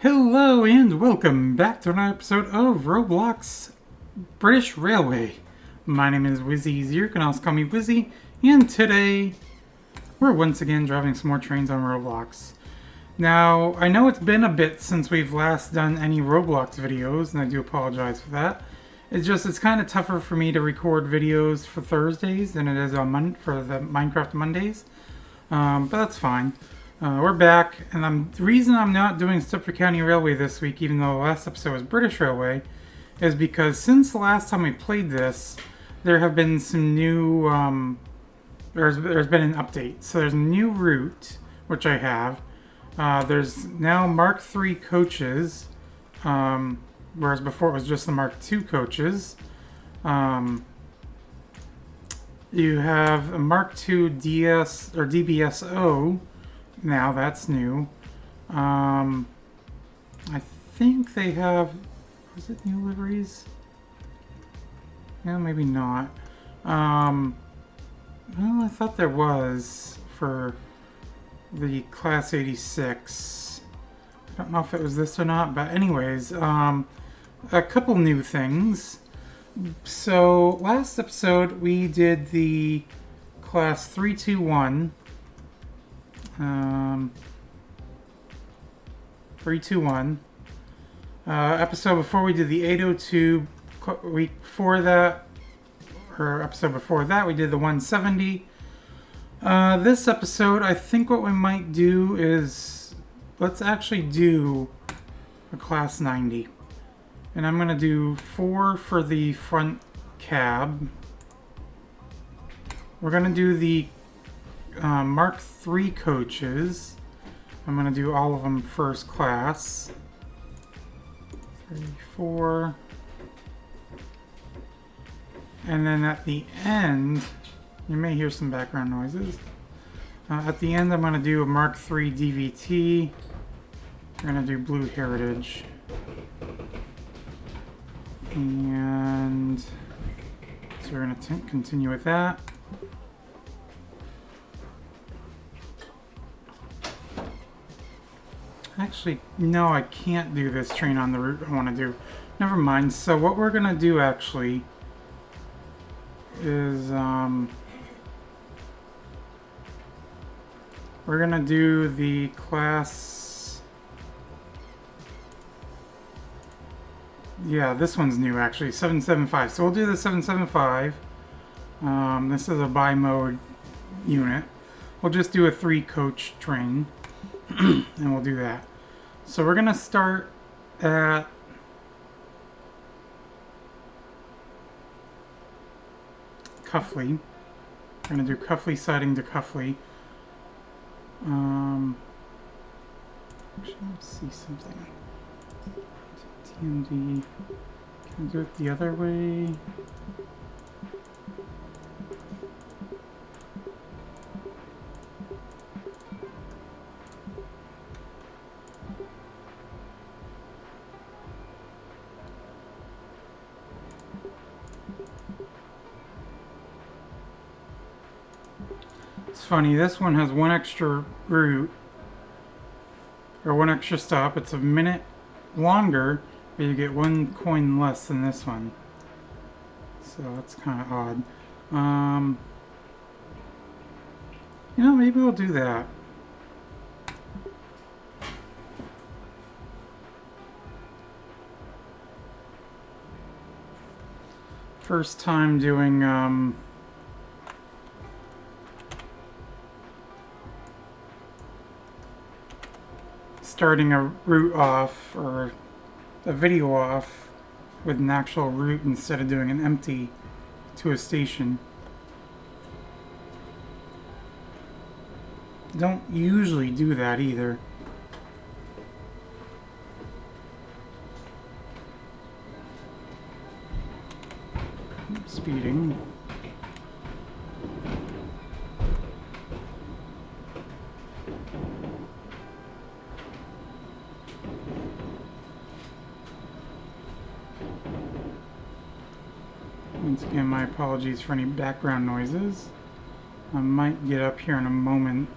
Hello and welcome back to another episode of Roblox British Railway. My name is Wizzy. You can also call me Wizzy, and today we're once again driving some more trains on Roblox. Now, I know it's been a bit since we've last done any Roblox videos, and I do apologize for that. It's kind of tougher for me to record videos for Thursdays than it is on for the Minecraft Mondays, but that's fine. We're back, and the reason I'm not doing Stohebrook County Railway this week, even though the last episode was British Railway, is because since the last time we played this, there have been some new, there's been an update. So there's a new route, which I have. There's now Mark III coaches, whereas before it was just the Mark II coaches. You have a Mark II DS, or DBSO. Now that's new. I think they have. Is it new liveries? Yeah, maybe not. Well, I thought there was for the Class 86. I don't know if it was this or not, but anyways, a couple new things. So last episode we did the Class 321. 321. Episode before we did the 802. Week before that, or episode before that, we did the 170. This episode, I think what we might do is let's actually do a class 90, and I'm gonna do 4 for the front cab. We're gonna do the Mark III coaches. I'm going to do all of them first class. 3, 4. And then at the end, you may hear some background noises. At the end, I'm going to do a Mark III DVT. We're going to do Blue Heritage. And so we're going to continue with that. Actually, no, I can't do this train on the route I want to do. Never mind. So what we're going to do actually is we're going to do the class... Yeah, this one's new actually, 775. So we'll do the 775. This is a bi-mode unit. We'll just do a 3-coach train. And we'll do that. So we're gonna start at Cuffley. We're gonna do Cuffley siding to Cuffley. Actually, let's see something. TMD. Can I do it the other way? It's funny, this one has one extra route, or one extra stop. It's a minute longer, but you get 1 coin less than this one. So that's kind of odd. You know, maybe we'll do that. First time doing, starting a route off, or a video off, with an actual route instead of doing an empty to a station. Don't usually do that either. Speeding. Once again, my apologies for any background noises. I might get up here in a moment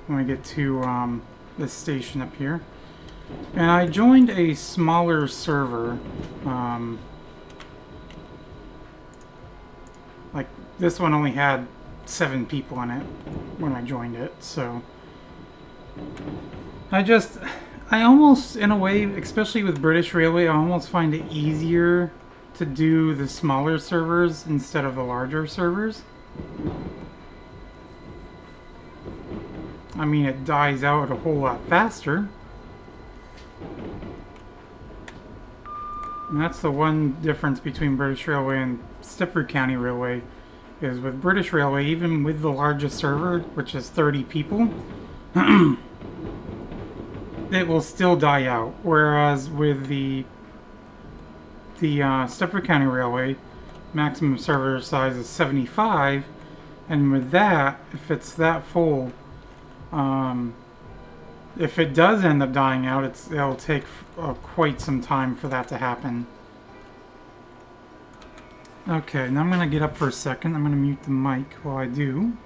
when we get to this station up here. And I joined a smaller server. Like, this one only had 7 people in it when I joined it, so... I almost, in a way, especially with British Railway, I almost find it easier to do the smaller servers instead of the larger servers. I mean, it dies out a whole lot faster. And that's the one difference between British Railway and Stohebrook County Railway, is with British Railway, even with the largest server, which is 30 people, it will still die out. Whereas with the Stohebrook County Railway, maximum server size is 75, and with that, if it's that full, if it does end up dying out, it'll take quite some time for that to happen. Okay, now I'm going to get up for a second. I'm going to mute the mic while I do.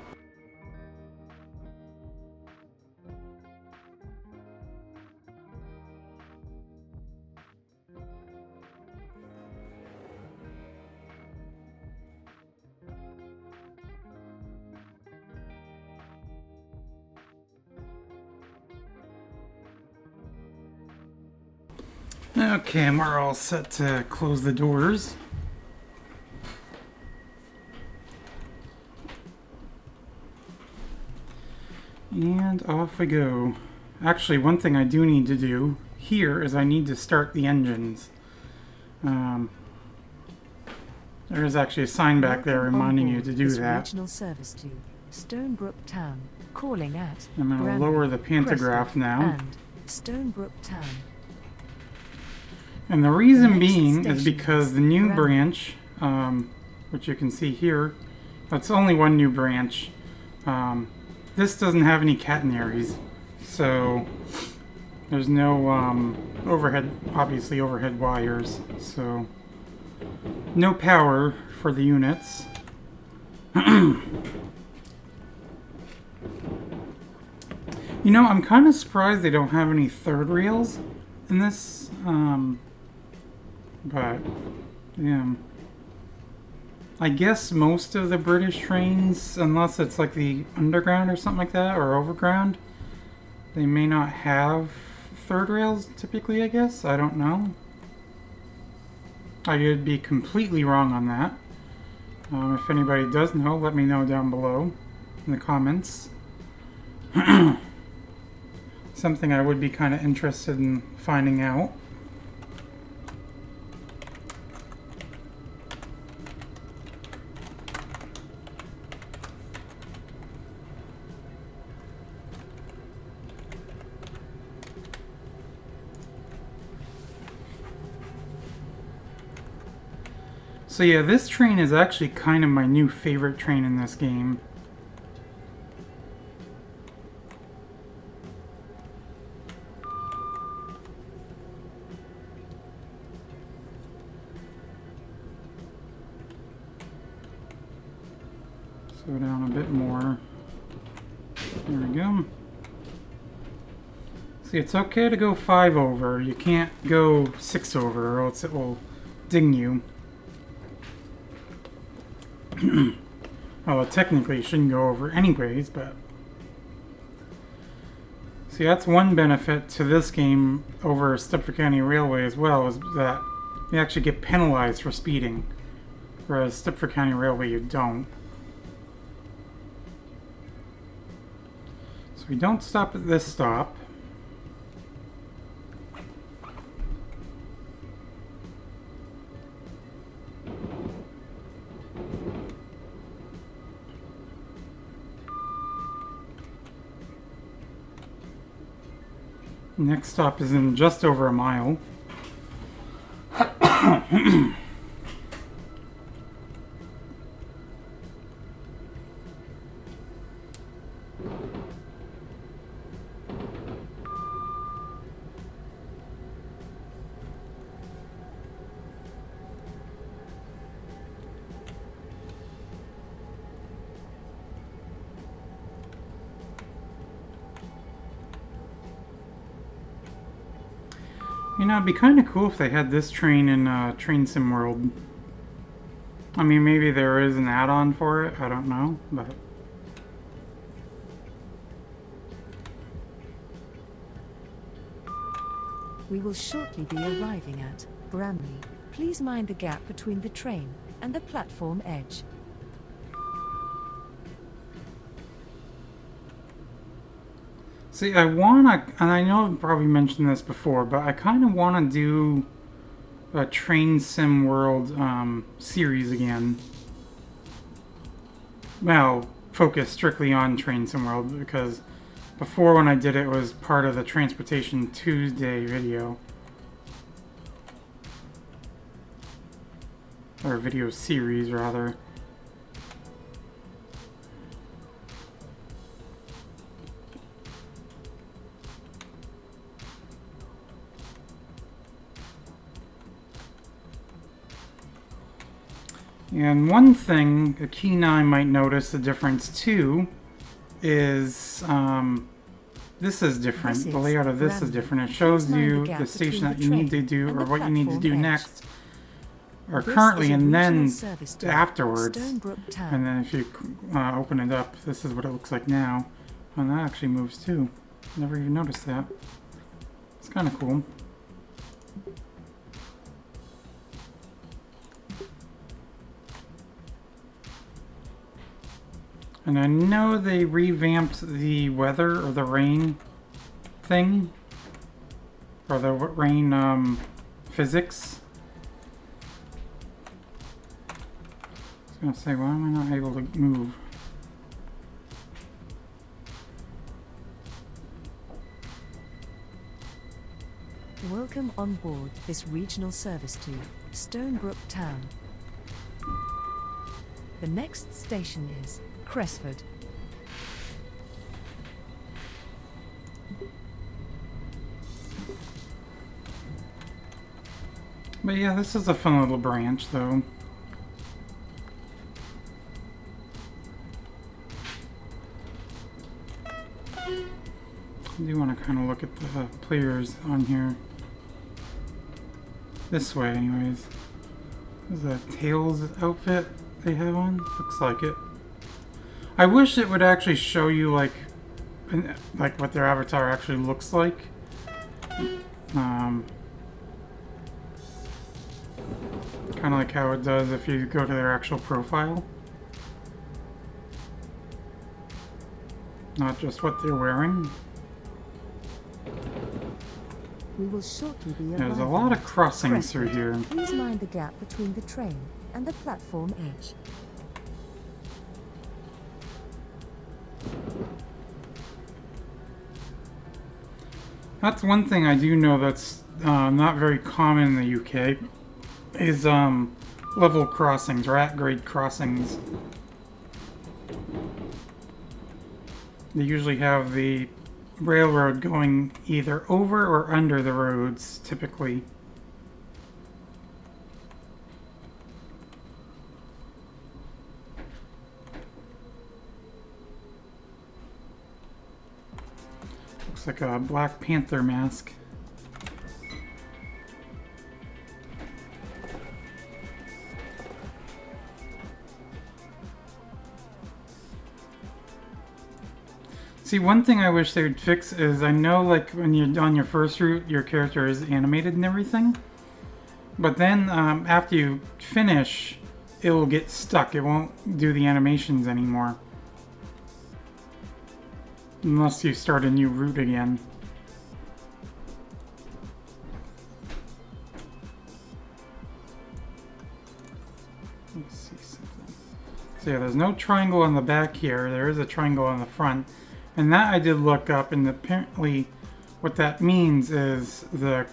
Okay, and we're all set to close the doors. And off we go. Actually, one thing I do need to do here is I need to start the engines. There is actually a sign back there reminding you to do that. Regional service to Stonebrook Town, calling at I'm going to lower the pantograph now. And Stonebrook Town. And the reason being is because the new branch, which you can see here, that's only one new branch. This doesn't have any catenaries, so there's no overhead wires, so no power for the units. You know, I'm kind of surprised they don't have any third rails in this, but yeah. I guess most of the British trains, unless it's like the underground or something like that, or overground, they may not have third rails typically, I guess. I don't know. I could be completely wrong on that. If anybody does know, let me know down below in the comments. Something I would be kind of interested in finding out. So yeah, this train is actually kind of my new favorite train in this game. Slow down a bit more. There we go. See, it's okay to go 5 over. You can't go 6 over or else it will ding you. Well, technically you shouldn't go over anyways, but... See, that's one benefit to this game over Stohebrook County Railway as well, is that you actually get penalized for speeding. Whereas Stohebrook County Railway, you don't. So we don't stop at this stop. Next stop is in just over a mile. You know, it'd be kind of cool if they had this train in Train Sim World. I mean, maybe there is an add-on for it. I don't know, but... We will shortly be arriving at Bramley. Please mind the gap between the train and the platform edge. See, I wanna, and I know I've probably mentioned this before, but I kind of want to do a Train Sim World series again. Well, focus strictly on Train Sim World, because before when I did it, it was part of the Transportation Tuesday video. Or video series, rather. And one thing a keen eye might notice the difference too is this is different. The layout of this is different. It shows you the station that you need to do or what you need to do next or currently and then afterwards. And then if you open it up, this is what it looks like now. And that actually moves too. Never even noticed that. It's kind of cool. And I know they revamped the weather or the rain thing. Or the rain physics. I was gonna say, why am I not able to move? Welcome on board this regional service to Stonebrook Town. The next station is Cresford. But yeah, this is a fun little branch though. I do want to kind of look at the players on here. This way anyways. Is that Tails outfit they have on? Looks like it. I wish it would actually show you like what their avatar actually looks like. Kind of like how it does if you go to their actual profile. Not just what they're wearing. We will shortly be There's a lot of crossings through here. Please mind the gap between the train and the platform edge. That's one thing I do know that's not very common in the UK is level crossings or at-grade crossings. They usually have the railroad going either over or under the roads, typically. Looks like a Black Panther mask. See, one thing I wish they would fix is I know like when you're on your first route, your character is animated and everything. But then after you finish, it will get stuck. It won't do the animations anymore. Unless you start a new route again. Let's see something. So yeah, there's no triangle on the back here. There is a triangle on the front. And that I did look up, and apparently what that means is the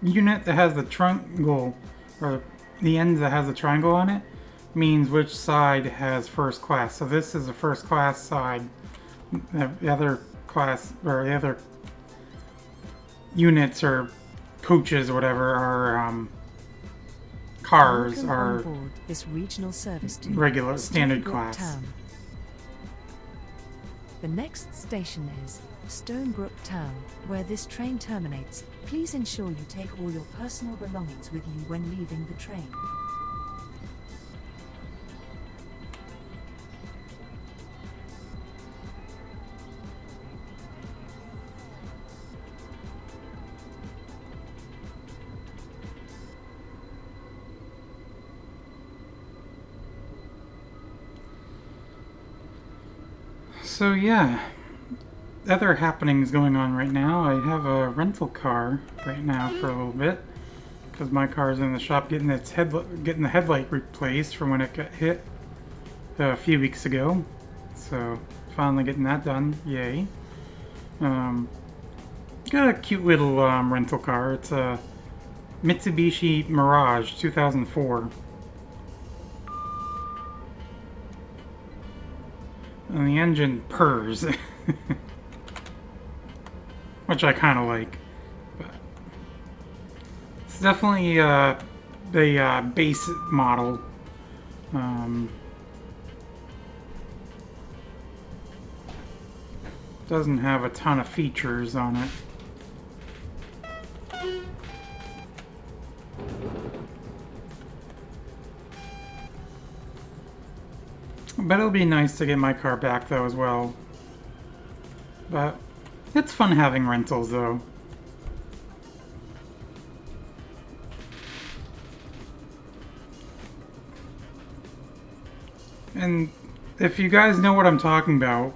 unit that has the triangle, or the end that has the triangle on it, means which side has first class. So this is the first class side. The other class, or the other units or coaches or whatever are cars are this regional service to regular standard class. Town. The next station is Stonebrook Town, where this train terminates. Please ensure you take all your personal belongings with you when leaving the train. So yeah, other happenings going on right now. I have a rental car right now for a little bit because my car's in the shop getting the headlight replaced from when it got hit a few weeks ago. So finally getting that done. Yay! Got a cute little rental car. It's a Mitsubishi Mirage 2004. And the engine purrs. Which I kind of like. But it's definitely the base model. Doesn't have a ton of features on it. But it'll be nice to get my car back though as well. But it's fun having rentals though. And if you guys know what I'm talking about,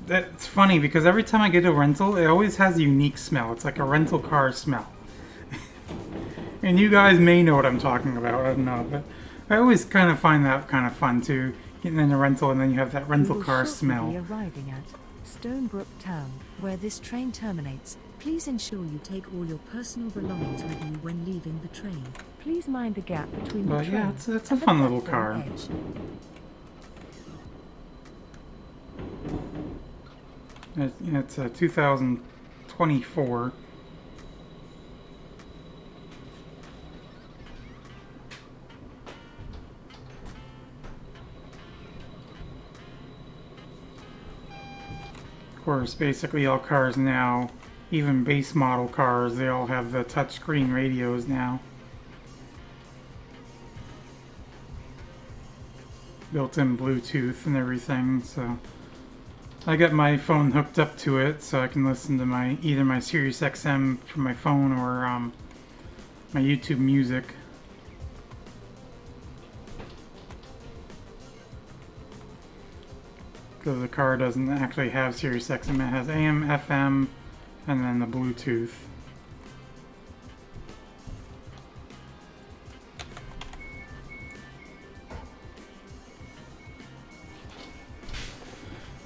that's funny because every time I get a rental, it always has a unique smell. It's like a rental car smell. And you guys may know what I'm talking about, I don't know, but I always kind of find that kind of fun too, getting in a rental and then you have that rental car smell. We will shortly be arriving at Stonebrook Town, where this train terminates. Please ensure you take all your personal belongings with you when leaving the train. Please mind the gap between the train yeah, it's a and fun the little platform car. edge. It's a 2024. Of course, basically all cars now, even base model cars, they all have the touchscreen radios now. Built-in Bluetooth and everything, so I got my phone hooked up to it so I can listen to either my Sirius XM from my phone or my YouTube music. Because the car doesn't actually have Sirius XM, it has AM, FM, and then the Bluetooth.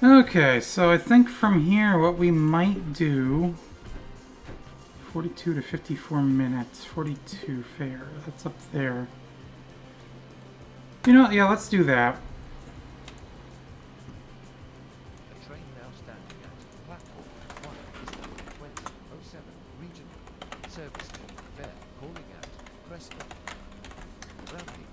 Okay, so I think from here what we might do, 42 to 54 minutes, 42 Fayre, that's up there. You know what, yeah, let's do that. The train now standing at platform 1 is number 2007 regional service to Fayre, calling at Preston, Bramley,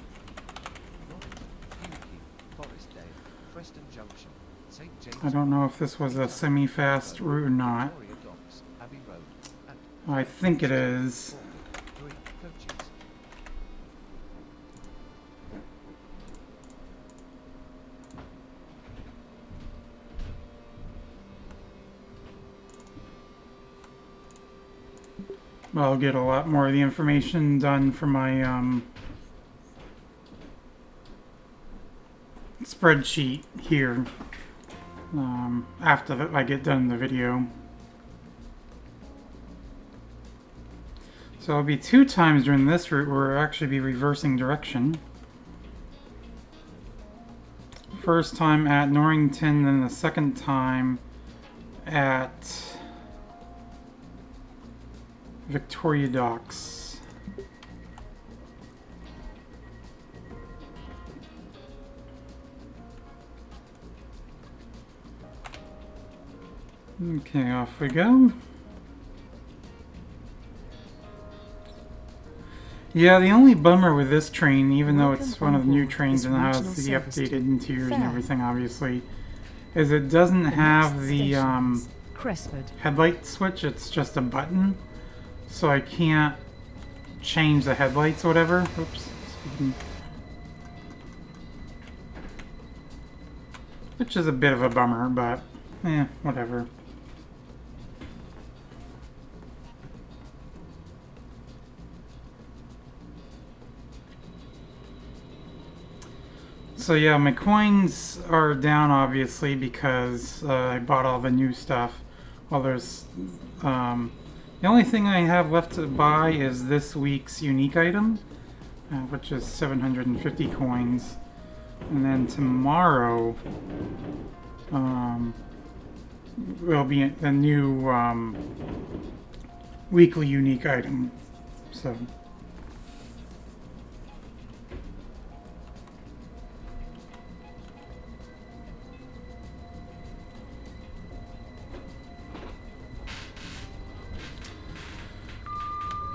Norrington, Hewkey, Forestdale, Preston Junction, St. James. I don't know if this was a semi-fast route or not. I think it is. Well, I'll get a lot more of the information done for my spreadsheet here after I get done the video. So it'll be 2 times during this route where we'll actually be reversing direction. First time at Norrington, then the second time at Victoria Docks. Okay, off we go. Yeah, the only bummer with this train, even though it's one of the new trains and has the updated interiors and everything, obviously, is it doesn't The have next the station is Crestford. headlight switch. It's just a button, so I can't change the headlights or whatever. Oops. Which is a bit of a bummer, but whatever. So yeah, my coins are down obviously because I bought all the new stuff. Well, there's the only thing I have left to buy is this week's unique item, which is 750 coins, and then tomorrow will be the new weekly unique item. So.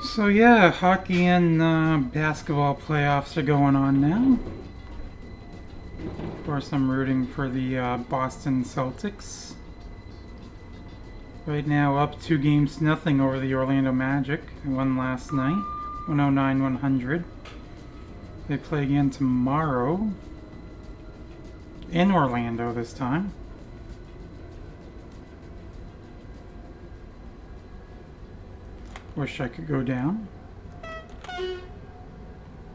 So yeah, hockey and basketball playoffs are going on now. Of course, I'm rooting for the Boston Celtics. Right now, up 2-0 over the Orlando Magic. They won last night, 109-100. They play again tomorrow in Orlando this time. Wish I could go down.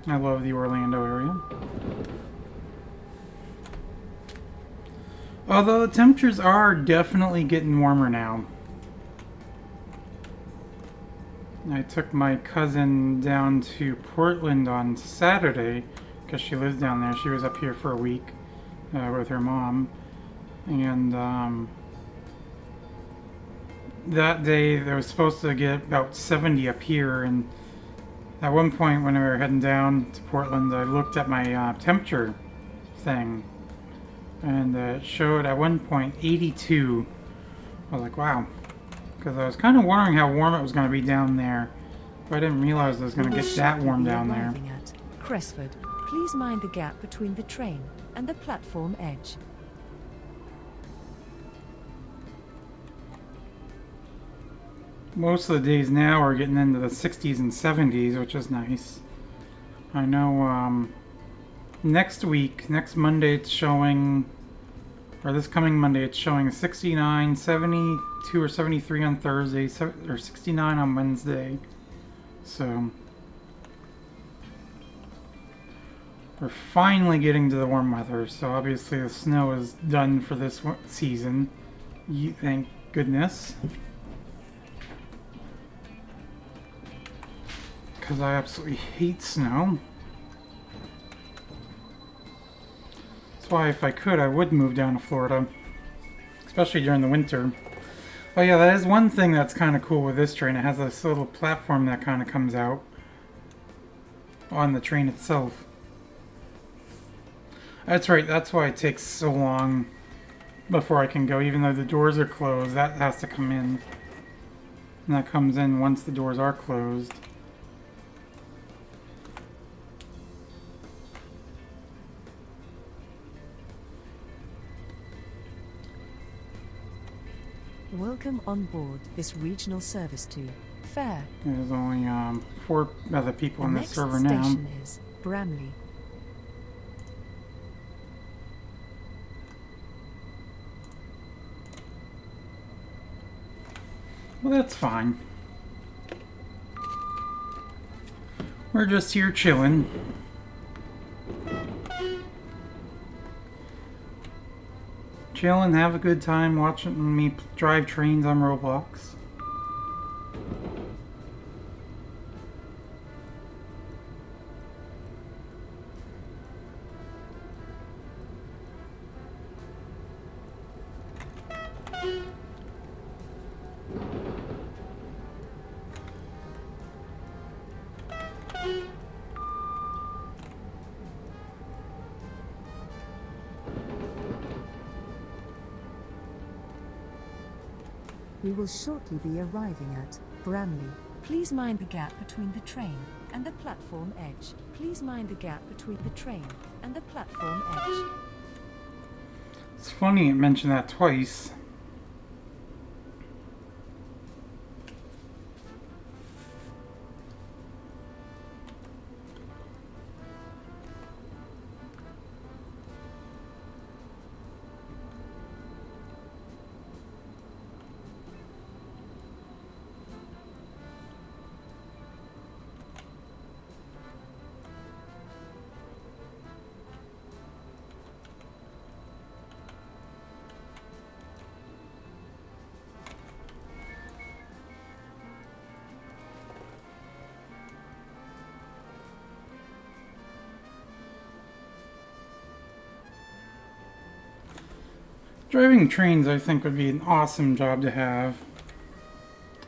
I love the Orlando area. Although the temperatures are definitely getting warmer now. I took my cousin down to Portland on Saturday because she lives down there. She was up here for a week with her mom. And that day they were supposed to get about 70 up here, and at one point when we were heading down to Portland I looked at my temperature thing and it showed at one point 82. I was like, wow, because I was kind of wondering how warm it was going to be down there, but I didn't realize it was going to get that warm down there. At Crestford, please mind the gap between the train and the platform edge. Most of the days now are getting into the 60s and 70s, which is nice. I know next Monday it's showing, or this coming Monday it's showing 69, 72 or 73 on Thursday, or 69 on Wednesday. So we're finally getting to the warm weather. So obviously the snow is done for this season. Thank goodness. Because I absolutely hate snow. That's why if I could, I would move down to Florida. Especially during the winter. Oh yeah, that is one thing that's kind of cool with this train. It has this little platform that kind of comes out on the train itself. That's right, that's why it takes so long before I can go. Even though the doors are closed, that has to come in. And that comes in once the doors are closed. Welcome on board this regional service to Fayre. There's only 4 other people on The this next server now. station is Bramley. Well, that's fine. We're just here chilling. Chilling, have a good time watching me drive trains on Roblox. We will shortly be arriving at Bramley. Please mind the gap between the train and the platform edge. Please mind the gap between the train and the platform edge. It's funny it mentioned that twice. Driving trains, I think, would be an awesome job to have.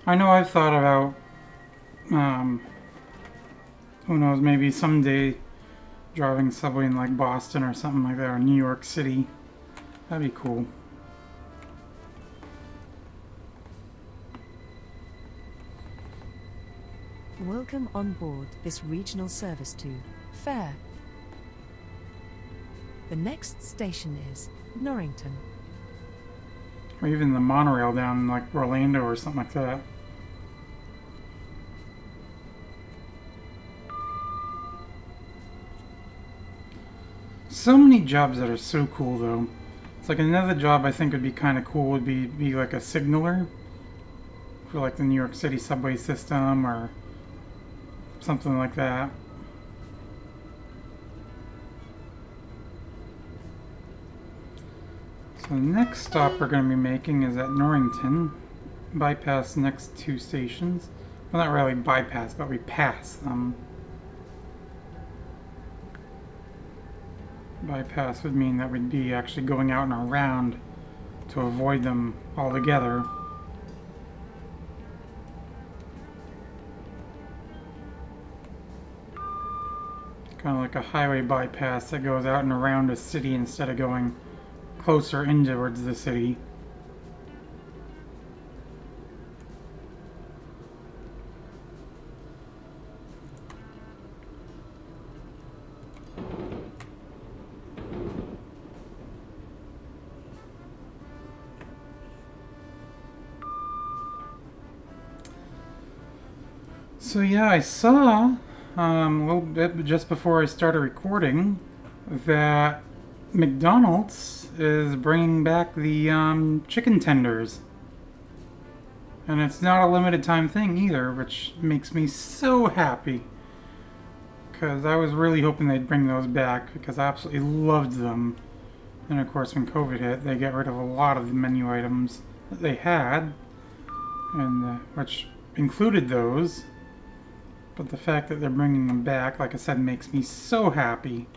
I know I've thought about, who knows, maybe someday driving subway in like Boston or something like that, or New York City. That'd be cool. Welcome on board this regional service to Fayre. The next station is Norrington. Or even the monorail down in like Orlando or something like that. So many jobs that are so cool though. It's like another job I think would be kind of cool would be like a signaler for like the New York City subway system or something like that. So the next stop we're going to be making is at Norrington. Bypass the next two stations. Well, not really bypass, but we pass them. Bypass would mean that we'd be actually going out and around to avoid them altogether. Kind of like a highway bypass that goes out and around a city instead of going closer in towards the city. So yeah, I saw a little bit just before I started recording that McDonald's is bringing back the chicken tenders. And it's not a limited time thing either, which makes me so happy. Because I was really hoping they'd bring those back because I absolutely loved them. And of course when COVID hit, they got rid of a lot of the menu items that they had. And which included those. But the fact that they're bringing them back, like I said, makes me so happy.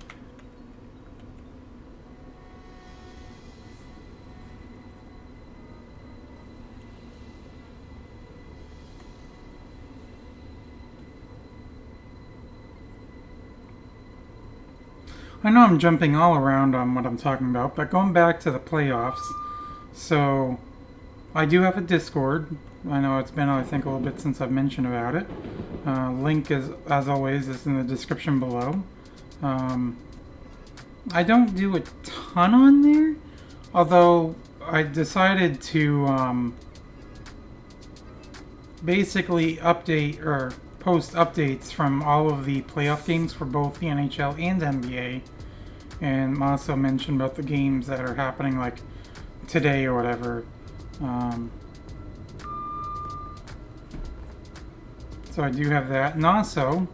I know I'm jumping all around on what I'm talking about, but going back to the playoffs, so I do have a Discord. I know it's been, I think, a little bit since I've mentioned about it. Link is, as always, is in the description below. I don't do a ton on there, although I decided to basically update or post updates from all of the playoff games for both the NHL and NBA, and also mention about the games that are happening like today or whatever. So I do have that, and also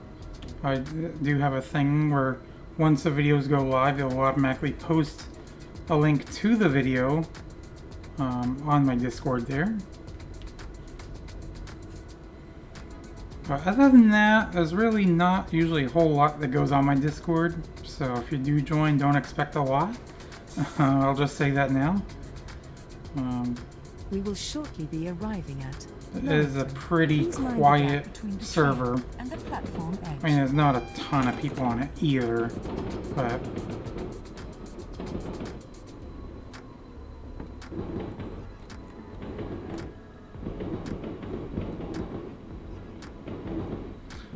I do have a thing where once the videos go live, it will automatically post a link to the video on my Discord there. But other than that, there's really not usually a whole lot that goes on my Discord, so if you do join, don't expect a lot. I'll just say that now. We will shortly be arriving at It is a pretty quiet server. and the platform edge. I mean, there's not a ton of people on it either, but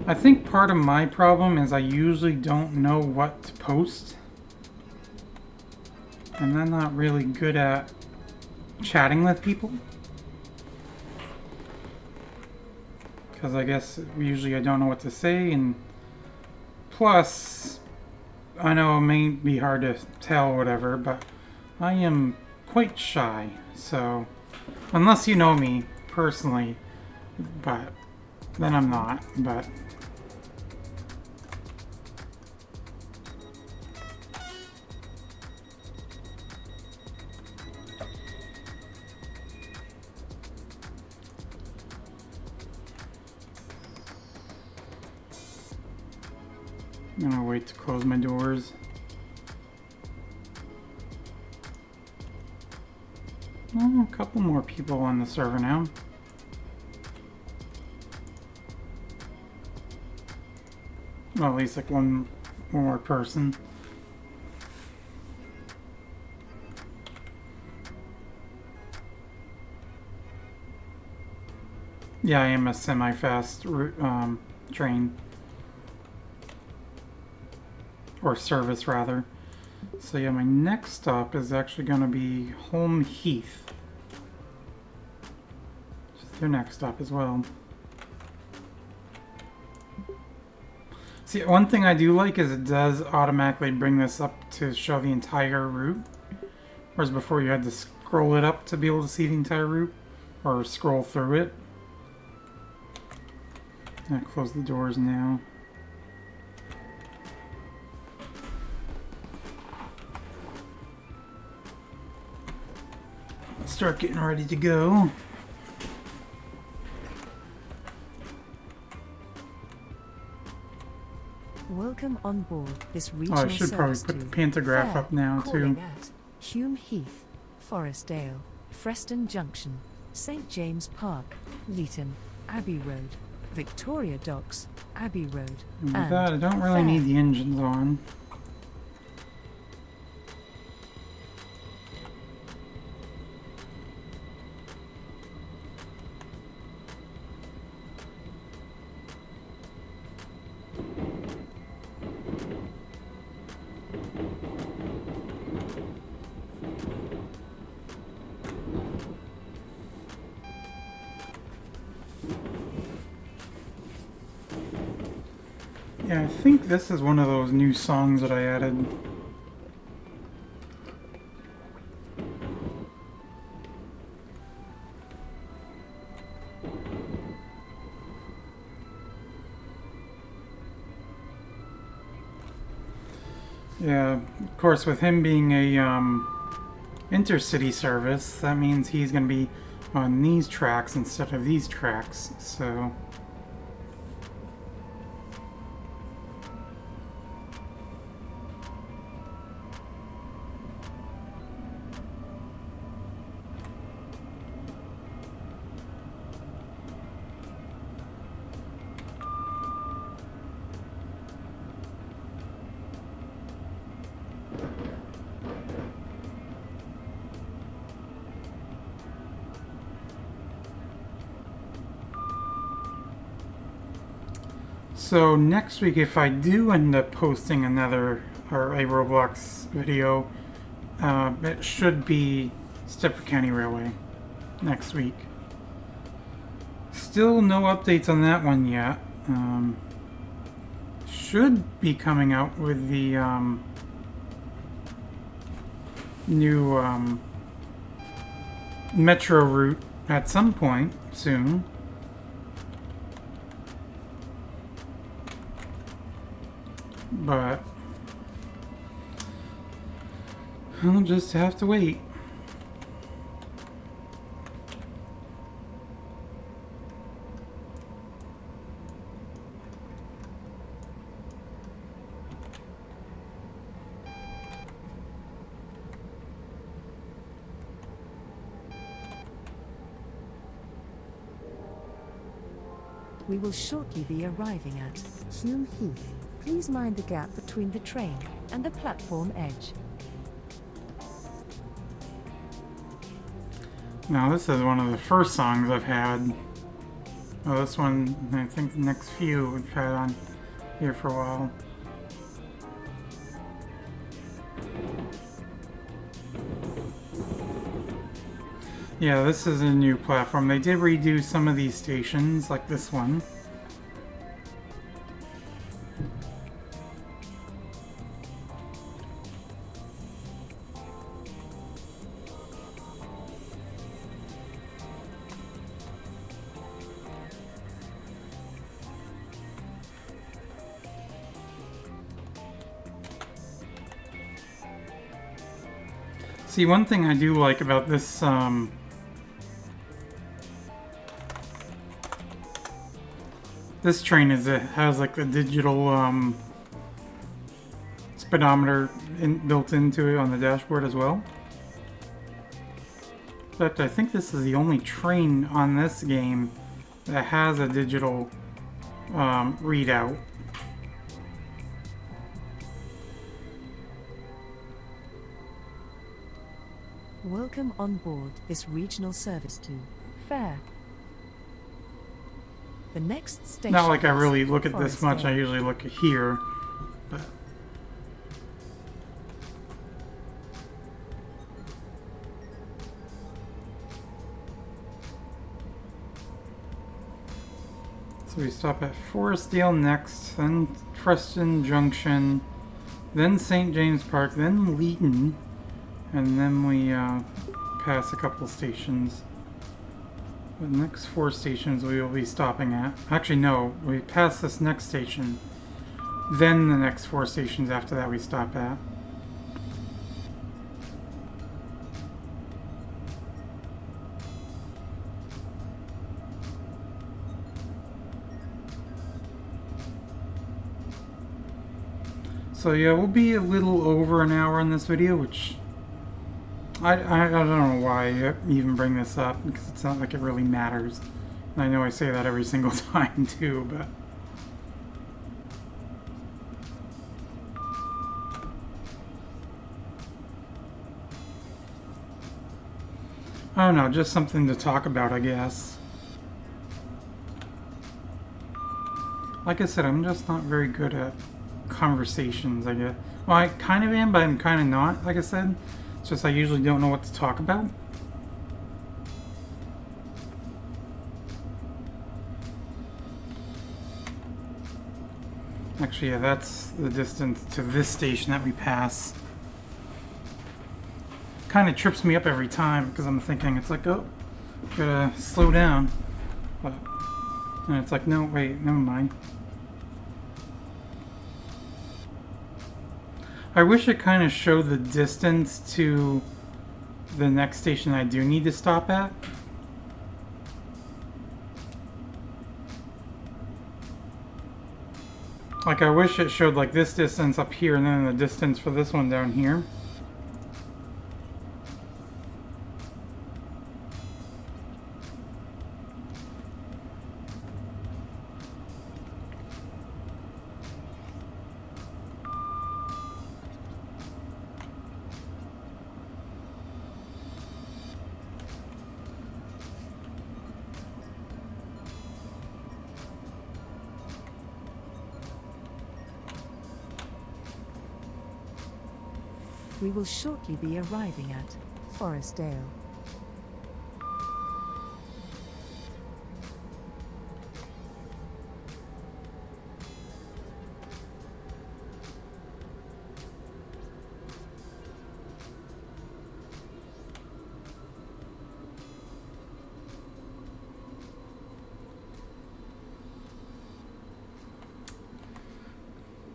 I think part of my problem is I usually don't know what to post. And I'm not really good at chatting with people. Because I guess usually I don't know what to say, and plus, I know it may be hard to tell whatever, but I am quite shy, so unless you know me personally, but then I'm not, but I'm gonna wait to close my doors. Oh, a couple more people on the server now. Well, at least like one more person. Yeah, I am a semi-fast train. Or service, rather. So yeah, my next stop is actually going to be Holme Heath. Just their next stop as well. See, one thing I do like is it does automatically bring this up to show the entire route. Whereas before you had to scroll it up to be able to see the entire route. Or scroll through it. I'm going to close the doors now. Start getting ready to go. Welcome on board this Oh, regional I should probably service put the to pantograph Fayre, up now calling too. at Hume Heath, Forestdale, Freston Junction, St James Park, Leeton, Abbey Road, Victoria Docks, Abbey Road, And with and that, I don't really Fayre. need the engines on. Yeah, I think this is one of those new songs that I added. Yeah, of course, with him being a intercity service, that means he's going to be on these tracks instead of these tracks, so... So next week, if I do end up posting another or a Roblox video, it should be Stepford County Railway next week. Still no updates on that one yet. Should be coming out with the new metro route at some point soon. But I'll just have to wait. We will shortly be arriving at Hume Heath. Please mind the gap between the train and the platform edge. Now this is one of the first songs I've had. Oh, this one, I think the next few we've had on here for a while. Yeah, this is a new platform. They did redo some of these stations, like this one. See, one thing I do like about this, this train is it has like the digital, speedometer built into it on the dashboard as well. In fact, I think this is the only train on this game that has a digital, readout. Welcome on board this regional service to Fayre. The next station. Not like I is really look at this much, I Forestdale. usually look here, but... So we stop at Forestdale next, then Preston Junction, then St. James Park, then Leeton, and then we pass a couple stations. The next 4 stations we will be stopping at. Actually, no, we pass this next station, then the next 4 stations after that we stop at. So yeah, we'll be a little over an hour in this video, which I don't know why I even bring this up, because it's not like it really matters. And I know I say that every single time too, but... I don't know, just something to talk about, I guess. Like I said, I'm just not very good at conversations, I guess. Well, I kind of am, but I'm kind of not, like I said. It's just I usually don't know what to talk about. Actually, yeah, that's the distance to this station that we pass. Kind of trips me up every time because I'm thinking it's like, oh, gotta slow down. But, and it's like, no, wait, never mind. I wish it kind of showed the distance to the next station I do need to stop at. Like, I wish it showed like this distance up here and then the distance for this one down here. We will shortly be arriving at Forestdale.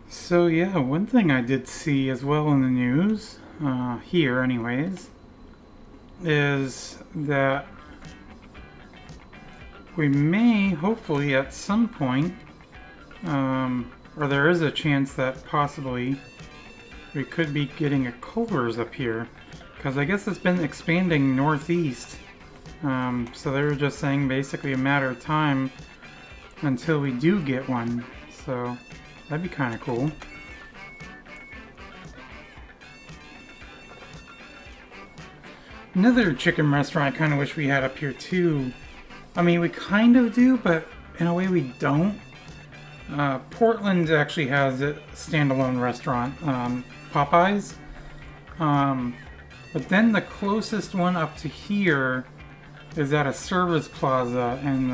So yeah, one thing I did see as well in the news, here anyways, is that we may, hopefully at some point, or there is a chance that possibly we could be getting a Culver's up here, because I guess it's been expanding northeast, so they were just saying basically a matter of time until we do get one, so that'd be kind of cool. Another chicken restaurant I kind of wish we had up here too. I mean, we kind of do, but in a way we don't. Portland actually has a standalone restaurant, Popeyes. But then the closest one up to here is at a service plaza in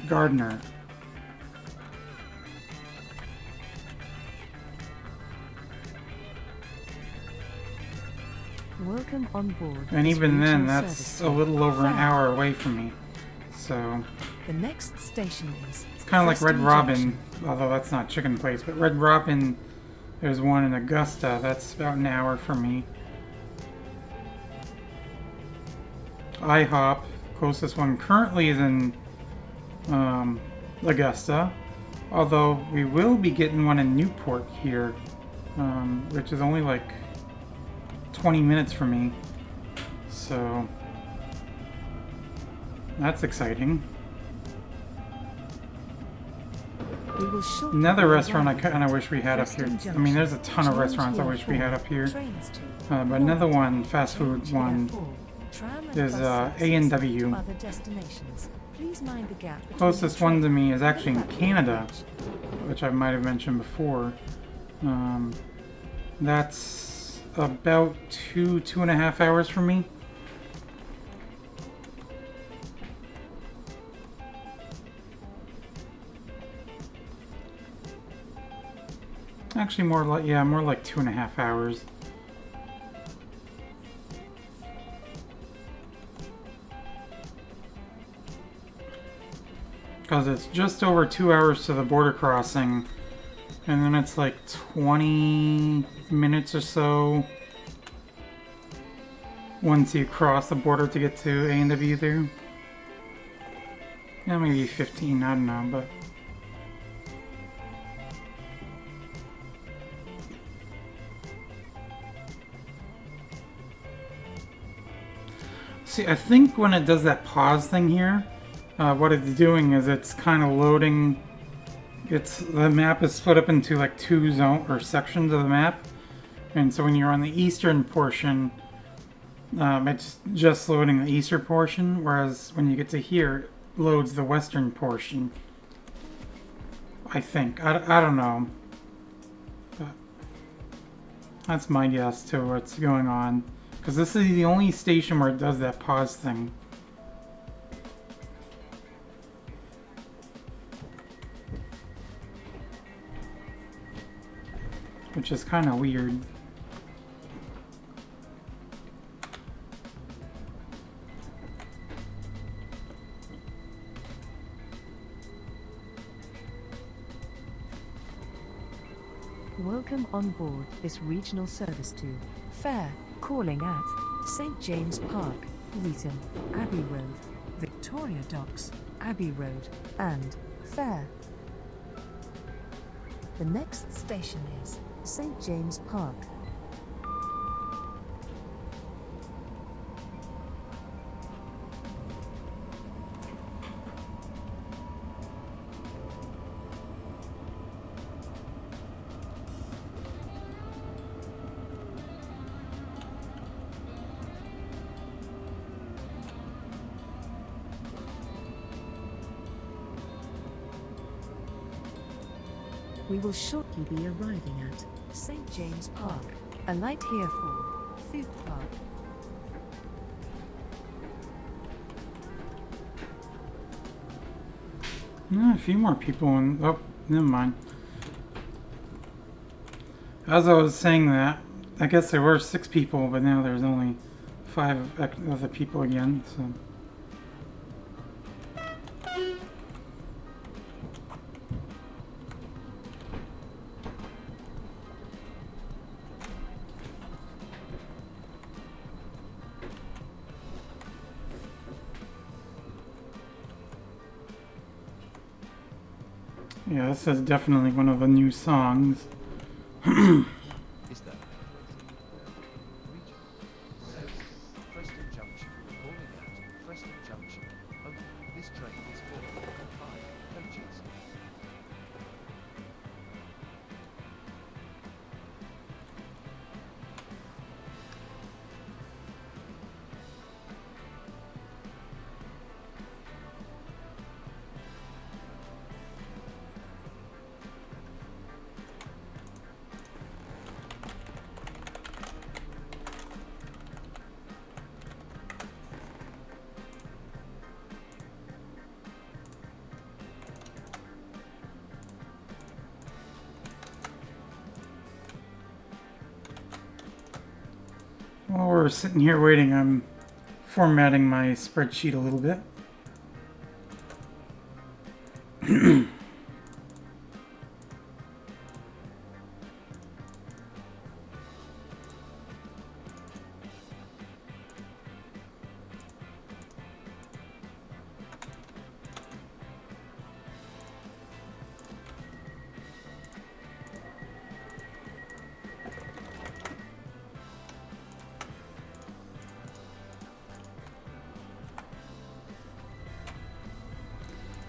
Gardner. Welcome on board. And this even then, regional that's service a to little over an Fayre. hour away from me. So The next station is it's kind of like Red Preston Robin, Junction. although that's not Chicken Place. But Red Robin, there's one in Augusta. That's about an hour from me. IHOP, closest one currently is in Augusta. Although we will be getting one in Newport here, which is only like 20 minutes from me. So that's exciting. We will shortly Another be restaurant I arriving kind of at wish we had up here. Preston I mean, there's a Junction. ton of Change restaurants I here wish we for had up here. trains to But another Norrington. one, fast food Change here one, for tram and is bus services A&W. to other destinations. Please mind the gap between Closest the one to train me is and actually in the platform Canada, bridge. which I might have mentioned before. That's about 2.5 hours from me. Actually, more like 2.5 hours. Because it's just over 2 hours to the border crossing, and then it's like 20 minutes or so once you cross the border to get to A&W there. Yeah, maybe 15, I don't know, but... See, I think when it does that pause thing here, what it's doing is it's kind of loading. The map is split up into like two sections of the map, and so when you're on the eastern portion, it's just loading the eastern portion, whereas when you get to here, it loads the western portion. I think. I don't know. But that's my guess to what's going on. Because this is the only station where it does that pause thing. Which is kind of weird. Welcome on board this regional service to Fayre, calling at St. James Park, Wheaton, Abbey Road, Victoria Docks, Abbey Road, and Fayre. The next station is St. James Park. We will shortly be arriving at St. James Park. Alight here for Food Park. A few more people in. Oh, never mind. As I was saying that, I guess there were 6 people, but now there's only 5 other people again, so. Yeah, this is definitely one of the new songs. Is that region? Preston Junction, calling at Preston Junction. Over. This train is full. 5 coaches. While we're sitting here waiting, I'm formatting my spreadsheet a little bit.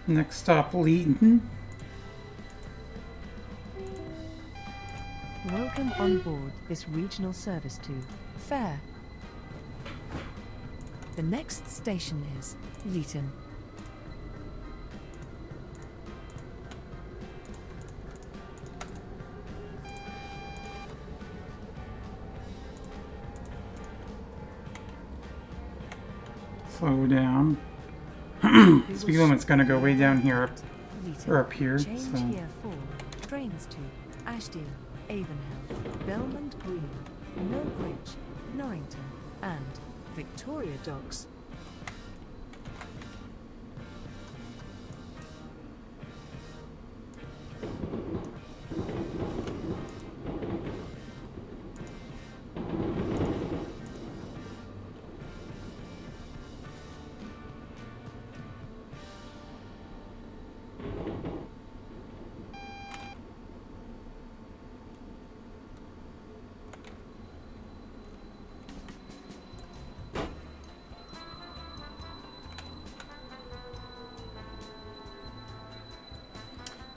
Next stop, Leeton. Welcome on board this regional service to Fayre. The next station is Leeton. Slow down. Speed limit's gonna go way down here, or up here. Change So. here for trains to Ashdale, Avonhill, Belmont Green, Millbridge, Norrington, and Victoria Docks.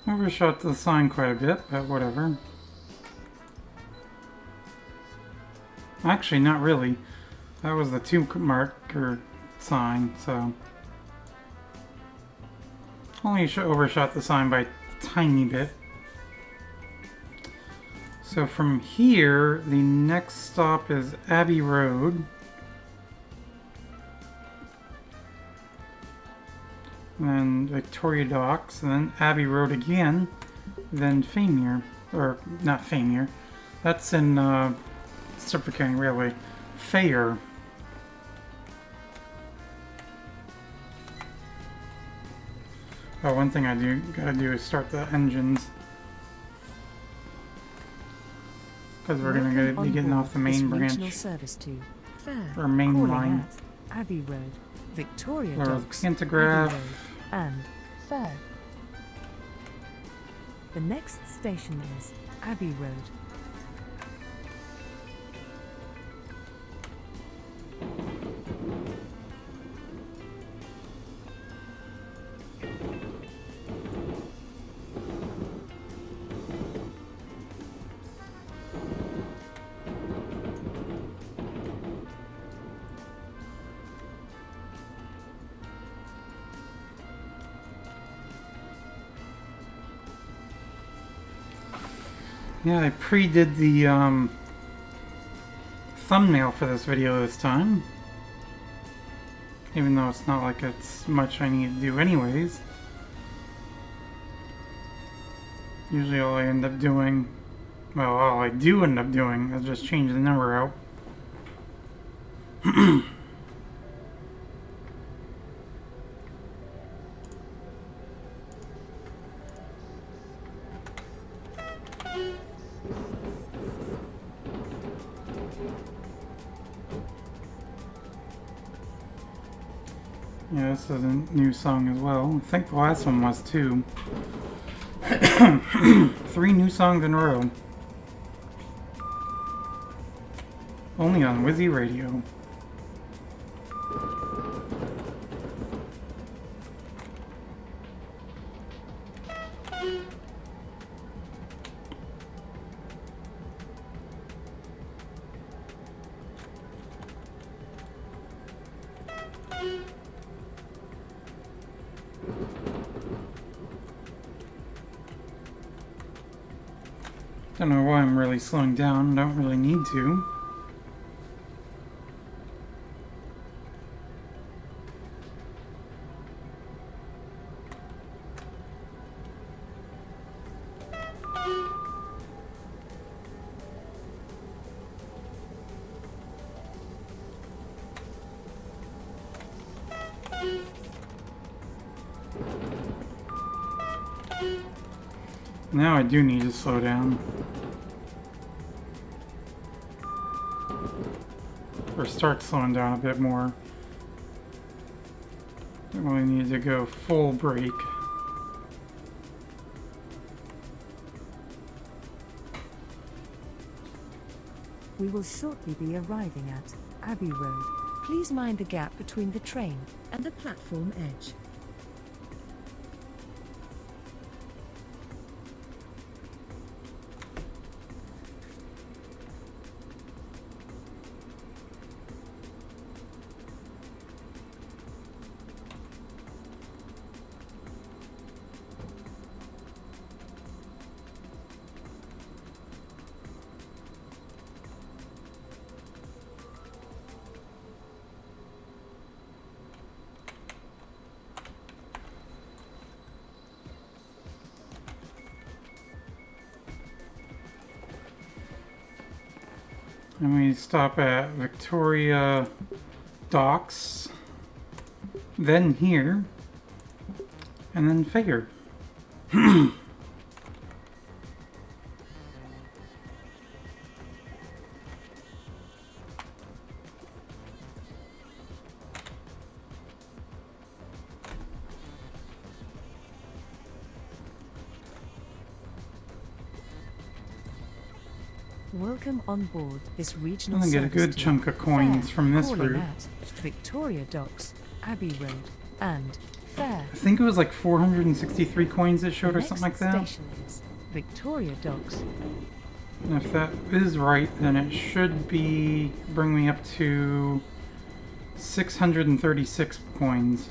Overshot the sign quite a bit, but whatever. Actually, not really. That was the 2 marker sign, so. Only overshot the sign by a tiny bit. So from here, the next stop is Abbey Road. Then Victoria Docks, and then Abbey Road again, then Fayre, or not Fayre, that's in Stonebrook County Railway, Fayre. Oh, one thing I gotta do is start the engines, because we're gonna be getting off the main branch, Service to Fayre, or main calling line. at Abbey Road, Victoria Or Docks, pantograph. Abbey Road, and Fayre. The next station is Abbey Road. Yeah, I pre-did the thumbnail for this video this time. Even though it's not like it's much I need to do anyways. Usually all I end up doing, well, all I do end up doing is just change the number out. Yeah, this is a new song as well. I think the last one was too. 3 new songs in a row. Only on Wizzy Radio. Don't know why I'm really slowing down. Don't really need to. Now I do need to slow down. Or start slowing down a bit more. I really need to go full brake. We will shortly be arriving at Abbey Road. Please mind the gap between the train and the platform edge. And we stop at Victoria Docks, then here, and then Fayre. Welcome on board this regional I'm gonna get a service good to chunk of coins Fayre, from this calling route. at Victoria Docks, Abbey Road, and Fayre. I think it was like 463 coins it showed The or something like next that. station is Victoria Docks. And if that is right, then it should be bring me up to 636 coins.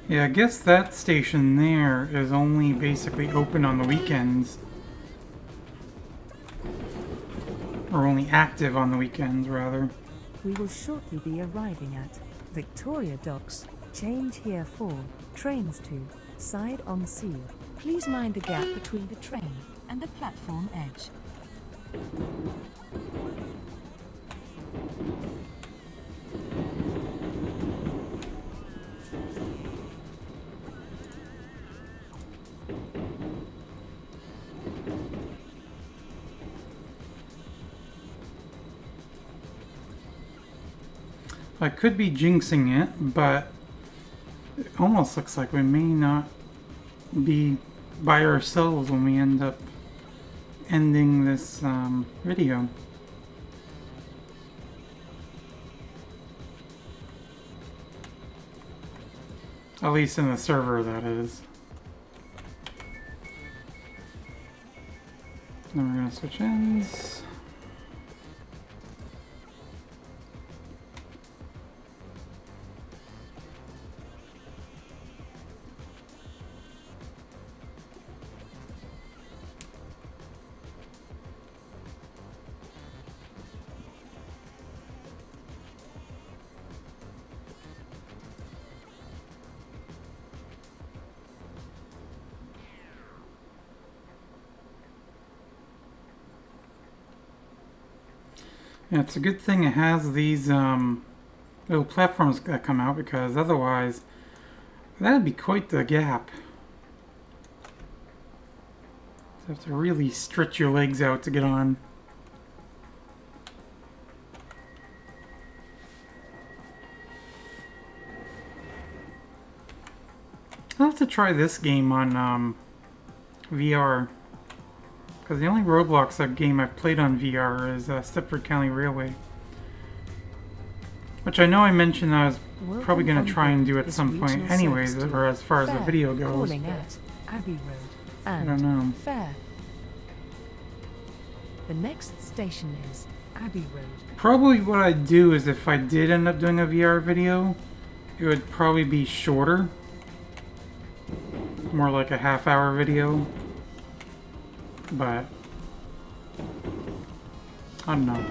Yeah, I guess that station there is only basically open on the weekends. Or only active on the weekends, rather. We will shortly be arriving at Victoria Docks. Change here for trains to side on sea. Please mind the gap between the train and the platform edge. I could be jinxing it, but it almost looks like we may not be by ourselves when we end up ending this video. At least in the server, that is. Then we're going to switch ends. Yeah, it's a good thing it has these little platforms that come out, because otherwise that'd be quite the gap. You have to really stretch your legs out to get on. I'll have to try this game on VR. Because the only Roblox game I've played on VR is Stepford County Railway. Which I know I mentioned I was probably going to try and do at some point anyways, or as far as the video goes. Calling at Abbey Road I don't and know. Fayre. The next station is Abbey Road. Probably what I'd do is if I did end up doing a VR video, it would probably be shorter. More like a half-hour video. But I don't know.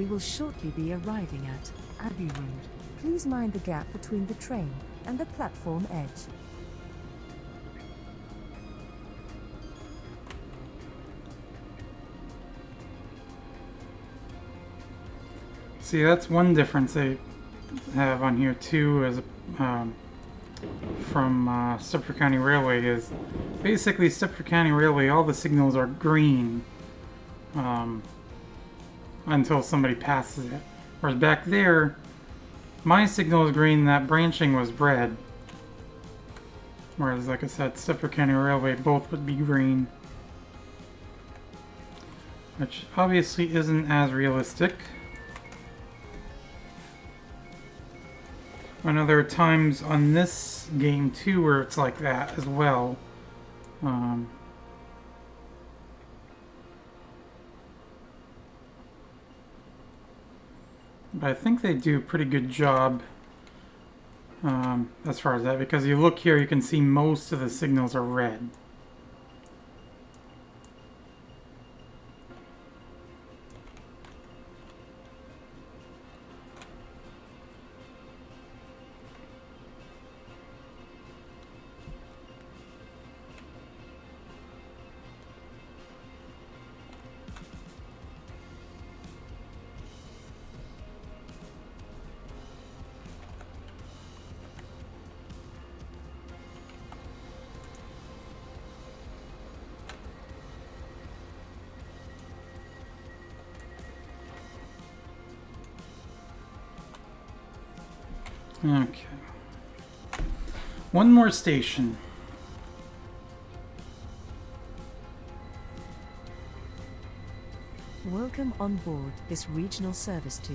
We will shortly be arriving at Abbey Road. Please mind the gap between the train and the platform edge. See, that's one difference they have on here too, as from Stepford County Railway is basically Stepford County Railway. All the signals are green until somebody passes it. Whereas back there, my signal was green, that branching was red. Whereas, like I said, Stepford County Railway, both would be green. Which obviously isn't as realistic. I know there are times on this game too where it's like that as well. But I think they do a pretty good job as far as that, because you look here, you can see most of the signals are red. Okay. One more station. Welcome on board this regional service to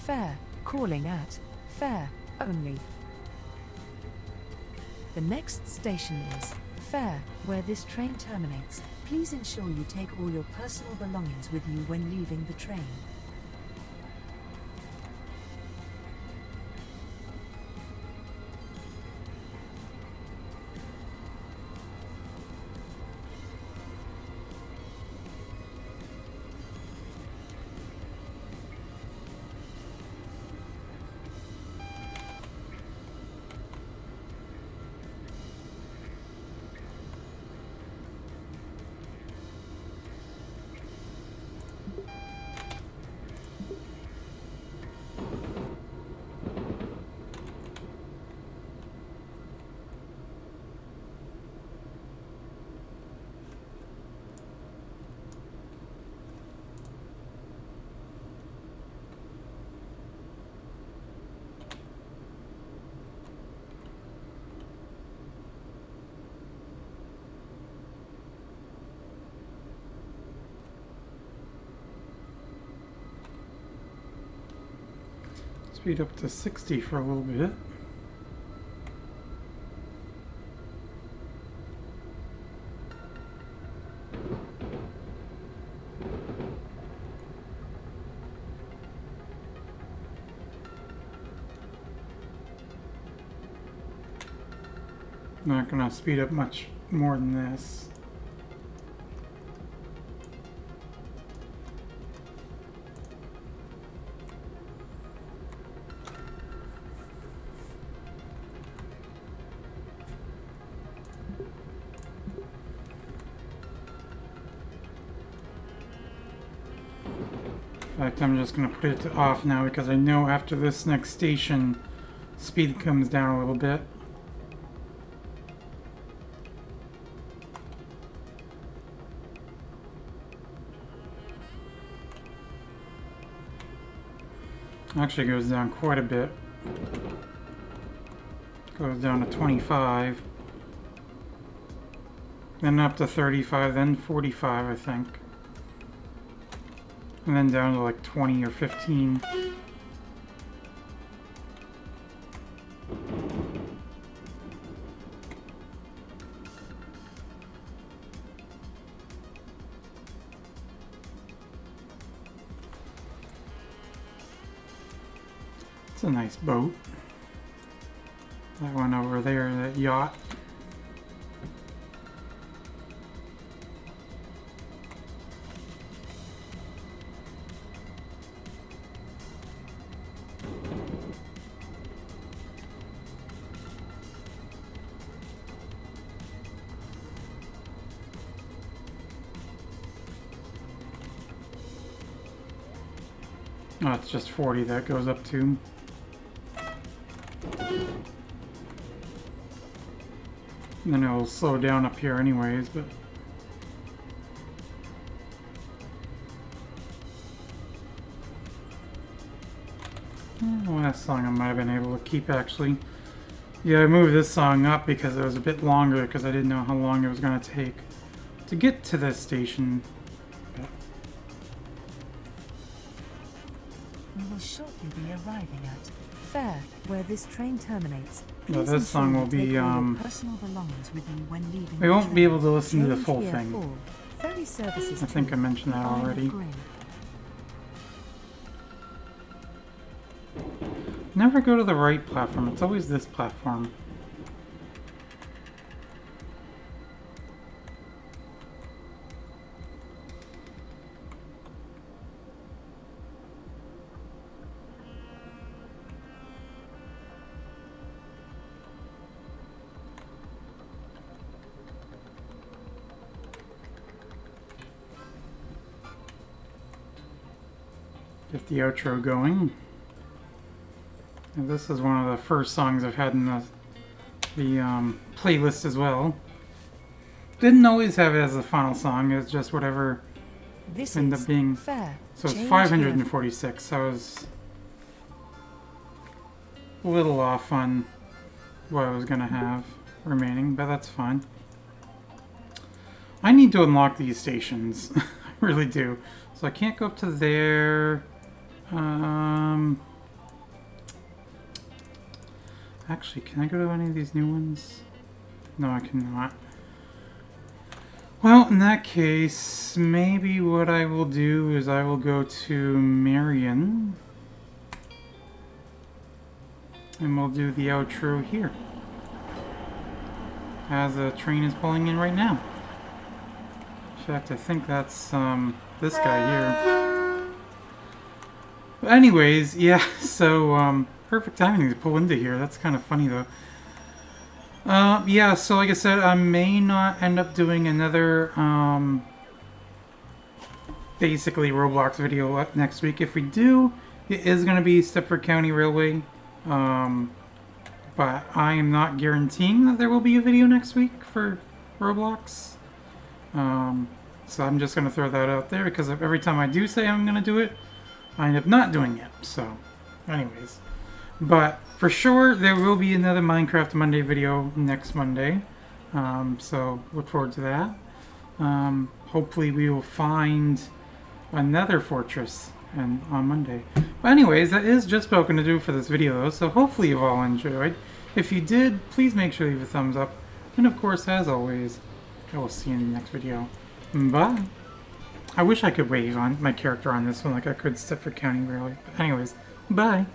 Fayre, calling at Fayre only. The next station is Fayre, where this train terminates. Please ensure you take all your personal belongings with you when leaving the train. Speed up to 60 for a little bit. Not gonna speed up much more than this. In fact, I'm just going to put it to off now because I know after this next station, speed comes down a little bit. Actually goes down quite a bit. Goes down to 25. Then up to 35, then 45, I think. And then down to like 20 or 15. It's a nice boat. That one over there, that yacht. Oh, it's just 40 that goes up to. And then it'll slow down up here anyways, but... The last song I might have been able to keep, actually. Yeah, I moved this song up because it was a bit longer, because I didn't know how long it was going to take to get to this station. We will shortly be arriving at Fayre, where this train terminates. Yeah, Please this song ensure will you take be, all your personal belongings with you when leaving we the won't be train. able to listen to the Change full here thing. for ferry services I think to I mentioned the that Isle of already. Grain. Never go to the right platform, it's always this platform. Get the outro going. And this is one of the first songs I've had in the playlist as well. Didn't always have it as the final song, it's just whatever This ended is up being. Fayre. So it's Change 546. I was a little off on what I was gonna have remaining, but that's fine. I need to unlock these stations. I really do. So I can't go up to there. Actually, can I go to any of these new ones? No, I cannot. Well, in that case, maybe what I will do is I will go to Marion. And we'll do the outro here. As a train is pulling in right now. In fact, I think that's this guy here. But anyways, yeah, so perfect timing to pull into here. That's kind of funny though. Yeah, so like I said, I may not end up doing another basically Roblox video next week. If we do, it is going to be Stepford County Railway. But I am not guaranteeing that there will be a video next week for Roblox. So I'm just going to throw that out there because every time I do say I'm going to do it, I end up not doing it. So, anyways. But for sure, there will be another Minecraft Monday video next Monday. So look forward to that. Hopefully we will find another fortress on Monday. But anyways, that is just about going to do for this video though. So hopefully you've all enjoyed. If you did, please make sure to leave a thumbs up. And of course, as always, I will see you in the next video. Bye. I wish I could wave on my character on this one like I could Stepford County Railway. But anyways, bye.